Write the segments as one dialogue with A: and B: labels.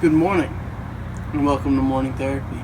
A: Good morning, and welcome to Morning Therapy.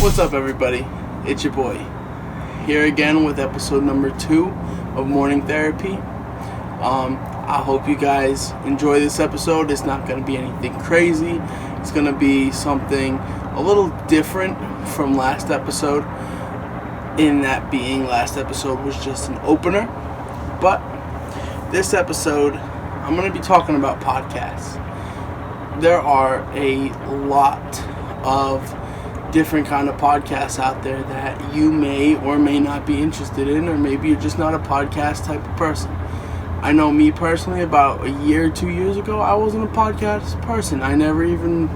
A: What's up, everybody? It's your boy, here again with episode number 2 of Morning Therapy. I hope you guys enjoy this episode. It's not going to be anything crazy. It's going to be something a little different from last episode, in that being last episode was just an opener. But this episode, I'm going to be talking about podcasts. There are a lot of different kind of podcasts out there that you may or may not be interested in, or maybe you're just not a podcast type of person. I know me personally, about a year or 2 years ago, I wasn't a podcast person. I never even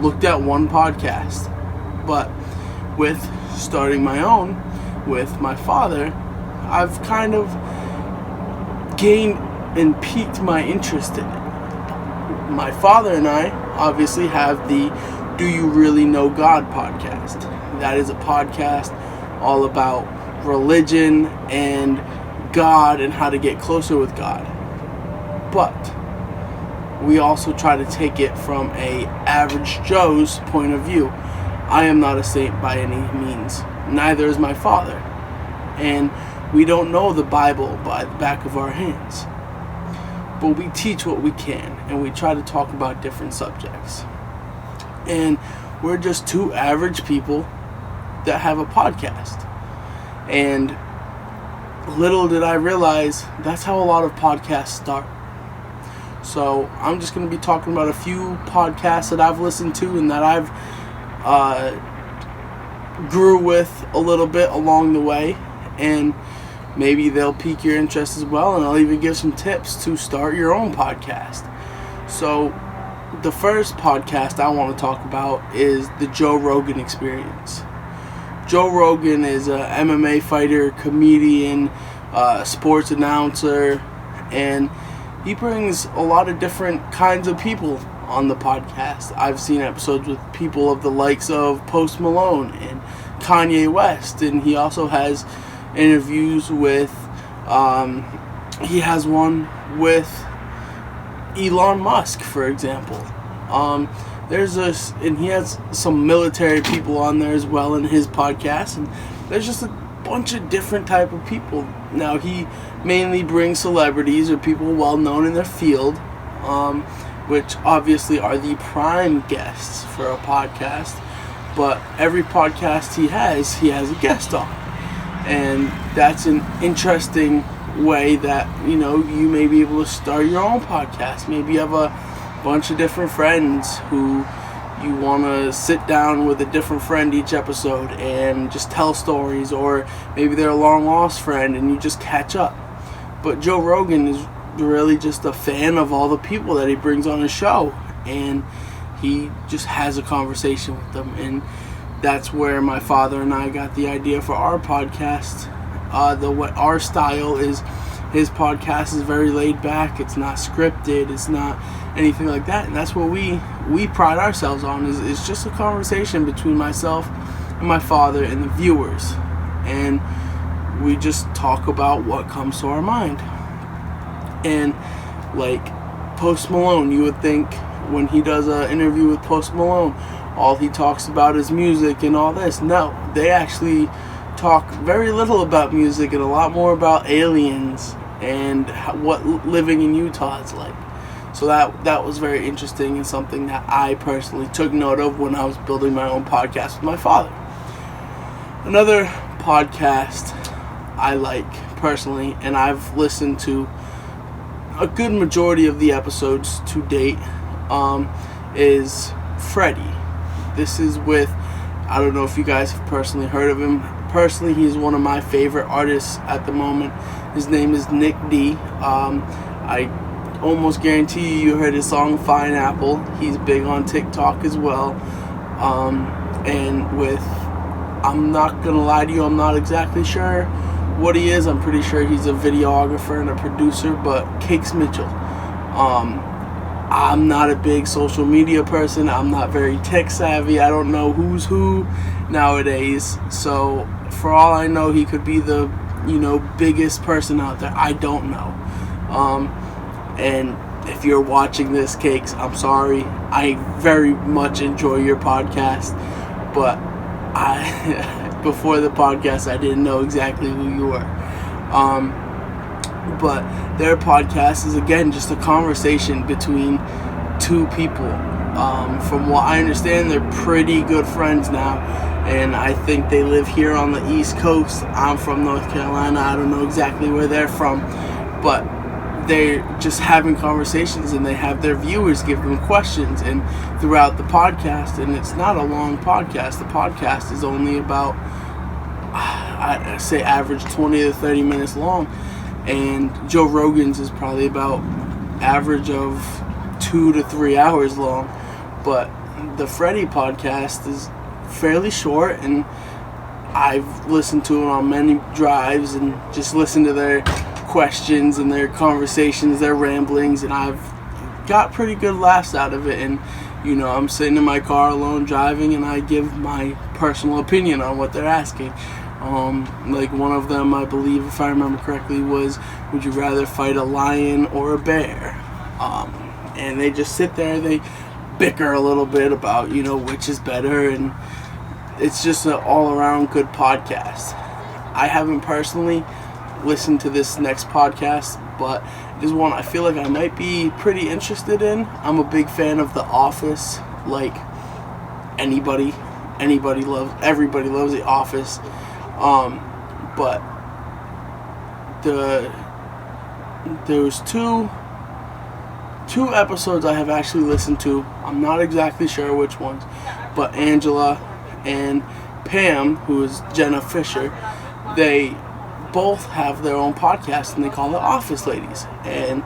A: looked at one podcast. But with starting my own with my father, I've kind of gained and piqued my interest in it. My father and I obviously have the Do You Really Know God podcast. That is a podcast all about religion and God and how to get closer with God. But we also try to take it from a average Joe's point of view. I am not a saint by any means. Neither is my father. And we don't know the Bible by the back of our hands. But we teach what we can, and we try to talk about different subjects. And we're just two average people that have a podcast. And little did I realize that's how a lot of podcasts start. So I'm just going to be talking about a few podcasts that I've listened to and that I've grew with a little bit along the way. And maybe they'll pique your interest as well, and I'll even give some tips to start your own podcast. So the first podcast I want to talk about is the Joe Rogan Experience. Joe Rogan is a MMA fighter, comedian, sports announcer, and he brings a lot of different kinds of people on the podcast. I've seen episodes with people of the likes of Post Malone and Kanye West, and he also has interviews with, he has one with Elon Musk, for example. And he has some military people on there as well in his podcast, and there's just a bunch of different type of people. Now, he mainly brings celebrities or people well known in their field, which obviously are the prime guests for a podcast. But every podcast he has a guest on, and that's an interesting way that you may be able to start your own podcast. Maybe you have a bunch of different friends who you want to sit down with a different friend each episode and just tell stories, or maybe they're a long lost friend and you just catch up. But Joe Rogan is really just a fan of all the people that he brings on his show, and he just has a conversation with them, and that's where my father and I got the idea for our podcast. Our style is, his podcast is very laid back. It's not scripted. It's not anything like that. And that's what we pride ourselves on. Is just a conversation between myself and my father and the viewers. And we just talk about what comes to our mind. And like Post Malone, you would think when he does an interview with Post Malone, all he talks about is music and all this. No, they actually talk very little about music and a lot more about aliens and what living in Utah is like. So that was very interesting and something that I personally took note of when I was building my own podcast with my father. Another podcast I like personally, and I've listened to a good majority of the episodes to date, is Freddie. This is with, I don't know if you guys have personally heard of him. personally, he's one of my favorite artists at the moment. His name is Nick D. I almost guarantee you heard his song Fine Apple. He's big on TikTok as well. And with, I'm not gonna lie to you, I'm not exactly sure what he is. I'm pretty sure he's a videographer and a producer, but Cakes Mitchell. I'm not a big social media person. I'm not very tech savvy. I don't know who's who nowadays. So for all I know, he could be the, biggest person out there. I don't know. And if you're watching this, Cakes, I'm sorry. I very much enjoy your podcast, but before the podcast, I didn't know exactly who you were. But their podcast is, again, just a conversation between two people. From what I understand, they're pretty good friends now, and I think they live here on the East Coast. I'm from North Carolina. I don't know exactly where they're from, but they're just having conversations, and they have their viewers give them questions and throughout the podcast. And it's not a long podcast. The podcast is only about, I say, average 20 to 30 minutes long, and Joe Rogan's is probably about average of 2 to 3 hours long. But the Freddie podcast is fairly short, and I've listened to it on many drives and just listened to their questions and their conversations, their ramblings, and I've got pretty good laughs out of it. And I'm sitting in my car alone driving, and I give my personal opinion on what they're asking. Like one of them, I believe, if I remember correctly, was, would you rather fight a lion or a bear? And they just sit there, they bicker a little bit about which is better, and it's just an all-around good podcast. I haven't personally listened to this next podcast, but it is one I feel like I might be pretty interested in. I'm a big fan of The Office. Like everybody loves The Office. But there's two episodes I have actually listened to. I'm not exactly sure which ones, but Angela and Pam, who is Jenna Fisher, they both have their own podcast, and they call it Office Ladies. And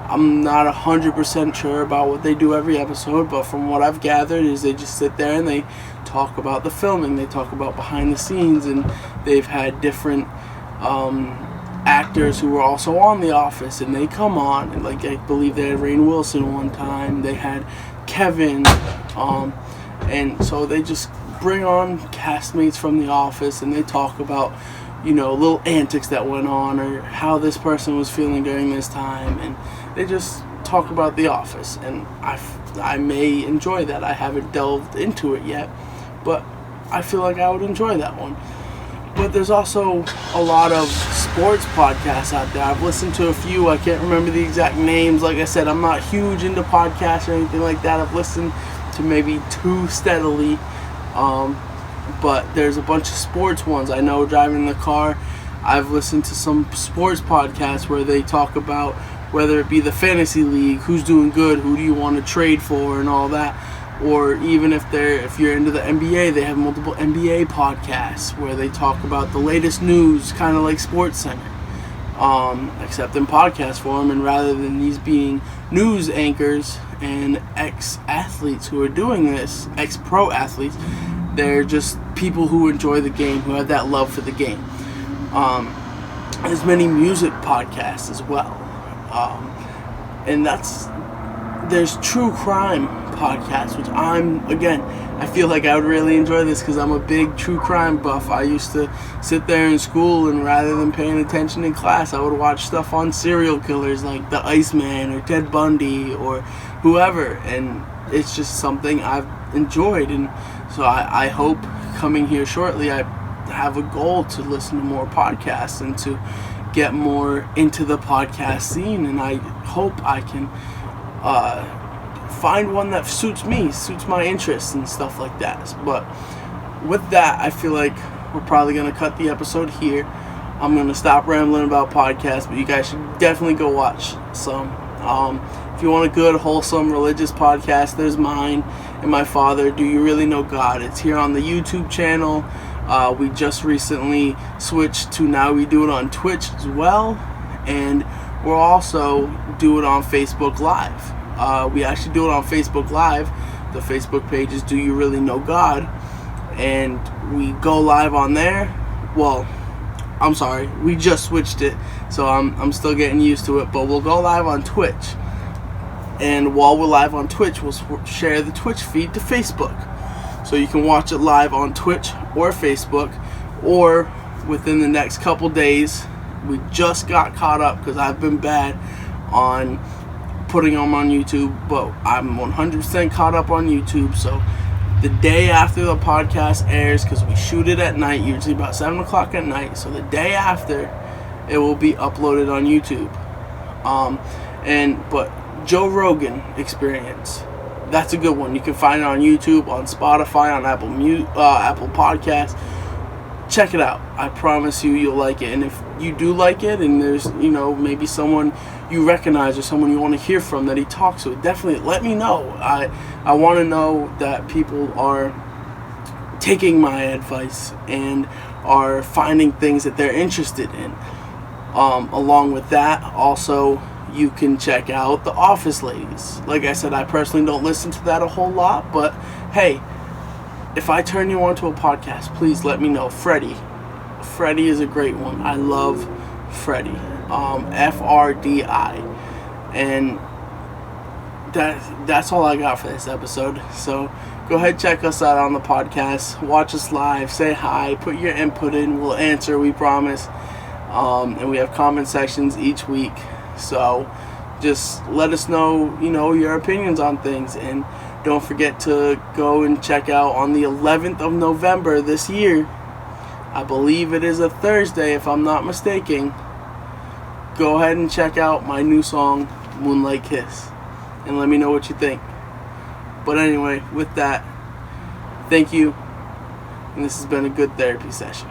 A: I'm not 100% sure about what they do every episode, but from what I've gathered is they just sit there and they talk about the filming, they talk about behind the scenes, and they've had different actors who were also on The Office, and they come on, and like I believe they had Rainn Wilson one time, they had Kevin, and so they just bring on castmates from The Office, and they talk about little antics that went on, or how this person was feeling during this time, and they just talk about The Office. And I may enjoy that. I haven't delved into it yet, but I feel like I would enjoy that one. But there's also a lot of sports podcasts out there. I've listened to a few. I can't remember the exact names. Like I said, I'm not huge into podcasts or anything like that. I've listened to maybe 2 steadily. But there's a bunch of sports ones. I know driving in the car, I've listened to some sports podcasts where they talk about whether it be the fantasy league, who's doing good, who do you want to trade for, and all that. Or even if you're into the NBA, they have multiple NBA podcasts where they talk about the latest news, kind of like SportsCenter, except in podcast form. And rather than these being news anchors and ex-athletes who are doing this, ex-pro athletes, they're just people who enjoy the game, who have that love for the game. There's many music podcasts as well. And there's true crime podcasts, which I feel like I would really enjoy this because I'm a big true crime buff. I used to sit there in school, and rather than paying attention in class, I would watch stuff on serial killers like the Iceman or Ted Bundy or whoever, and it's just something I've enjoyed. And so I hope coming here shortly, I have a goal to listen to more podcasts and to get more into the podcast scene, and I hope I can find one that suits my interests and stuff like that. But with that, I feel like we're probably going to cut the episode here. I'm going to stop rambling about podcasts, but you guys should definitely go watch some. If you want a good, wholesome, religious podcast, there's mine and my father, Do You Really Know God? It's here on the YouTube channel. We just recently switched to now we do it on Twitch as well, and we'll also do it on Facebook Live. We actually do it on Facebook Live. The Facebook page is Do You Really Know God? And we go live on there. Well, I'm sorry, we just switched it, so I'm still getting used to it, but we'll go live on Twitch. And while we're live on Twitch, we'll share the Twitch feed to Facebook. So you can watch it live on Twitch or Facebook, or within the next couple days. We just got caught up because I've been bad on putting them on YouTube, but I'm 100% caught up on YouTube. So the day after the podcast airs, because we shoot it at night, usually about 7 o'clock at night, so the day after, it will be uploaded on YouTube. But Joe Rogan Experience, that's a good one. You can find it on YouTube, on Spotify, on Apple Podcasts. Check it out. I promise you'll like it. And if you do like it, and there's maybe someone you recognize or someone you want to hear from that he talks with, definitely let me know. I want to know that people are taking my advice and are finding things that they're interested in. Along with that, also, you can check out The Office Ladies. Like I said, I personally don't listen to that a whole lot, but hey, if I turn you on to a podcast, please let me know. Freddie is a great one. I love Freddie. FRDI. And that's all I got for this episode. So go ahead, check us out on the podcast. Watch us live. Say hi. Put your input in. We'll answer, we promise. And we have comment sections each week. So just let us know, your opinions on things. And don't forget to go and check out on the 11th of November this year. I believe it is a Thursday, if I'm not mistaken. Go ahead and check out my new song, Moonlight Kiss, and let me know what you think. But anyway, with that, thank you. And this has been a good therapy session.